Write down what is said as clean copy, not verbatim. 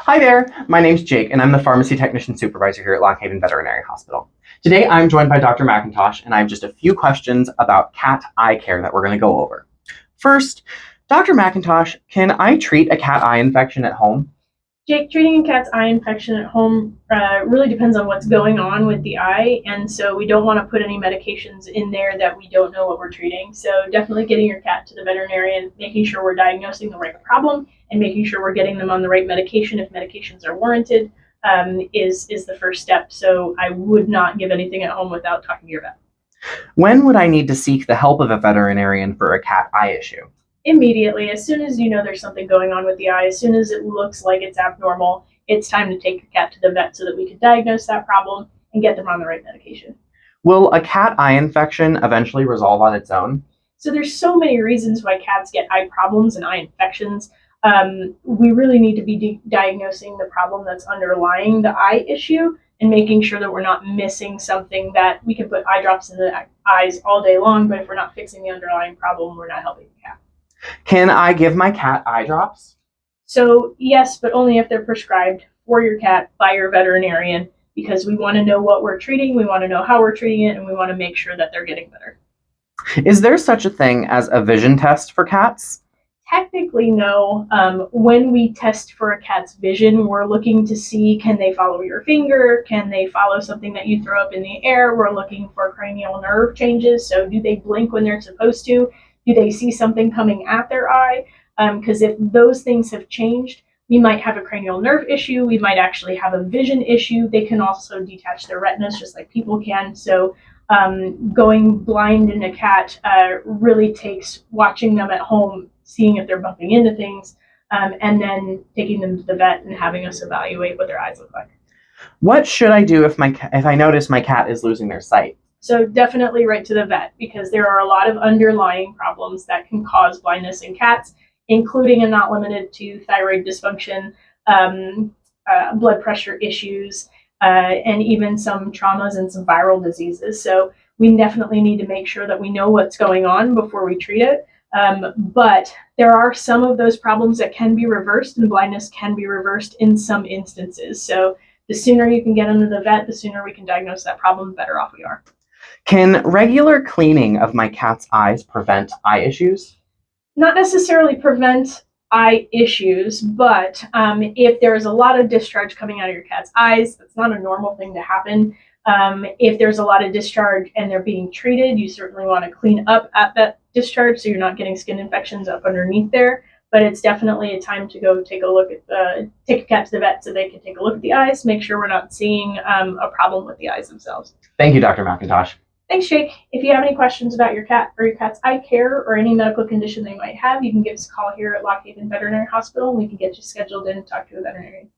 Hi there, my name's Jake, and I'm the Pharmacy Technician Supervisor here at Lock Haven Veterinary Hospital. Today I'm joined by Dr. McIntosh, and I have just a few questions about cat eye care that we're going to go over. First, Dr. McIntosh, can I treat a cat eye infection at home? Jake, treating a cat's eye infection at home really depends on what's going on with the eye, and so we don't want to put any medications in there that we don't know what we're treating. So definitely getting your cat to the veterinarian, making sure we're diagnosing the right problem, and making sure we're getting them on the right medication if medications are warranted is the first step. So I would not give anything at home without talking to your vet. When would I need to seek the help of a veterinarian for a cat eye issue? Immediately, as soon as you know there's something going on with the eye, as soon as it looks like it's abnormal, it's time to take your cat to the vet so that we can diagnose that problem and get them on the right medication. Will a cat eye infection eventually resolve on its own? So there's so many reasons why cats get eye problems and eye infections. We really need to be diagnosing the problem that's underlying the eye issue and making sure that we're not missing something that we can put eye drops in the eyes all day long, but if we're not fixing the underlying problem, we're not helping the cat. Can I give my cat eye drops? So yes, but only if they're prescribed for your cat by your veterinarian because we want to know what we're treating, we want to know how we're treating it, and we want to make sure that they're getting better. Is there such a thing as a vision test for cats? Technically, no. When we test for a cat's vision, we're looking to see can they follow your finger? Can they follow something that you throw up in the air? We're looking for cranial nerve changes. So, do they blink when they're supposed to? Do they see something coming at their eye? Because if those things have changed, we might have a cranial nerve issue. We might actually have a vision issue. They can also detach their retinas just like people can. So, going blind in a cat really takes watching them at home, seeing if they're bumping into things, and then taking them to the vet and having us evaluate what their eyes look like. What should I do if I notice my cat is losing their sight? So definitely right to the vet because there are a lot of underlying problems that can cause blindness in cats, including and not limited to thyroid dysfunction, blood pressure issues, and even some traumas and some viral diseases. So we definitely need to make sure that we know what's going on before we treat it. But there are some of those problems that can be reversed, and blindness can be reversed in some instances. So the sooner you can get them to the vet, the sooner we can diagnose that problem, the better off we are. Can regular cleaning of my cat's eyes prevent eye issues? Not necessarily prevent eye issues, but if there's a lot of discharge coming out of your cat's eyes, that's not a normal thing to happen. If there's a lot of discharge and they're being treated, you certainly want to clean up at that discharge so you're not getting skin infections up underneath there. But it's definitely a time to go take a look at take a cat to the vet so they can take a look at the eyes, make sure we're not seeing a problem with the eyes themselves. Thank you, Dr. McIntosh. Thanks, Jake. If you have any questions about your cat or your cat's eye care or any medical condition they might have, you can give us a call here at Lock Haven Veterinary Hospital and we can get you scheduled in and talk to a veterinarian.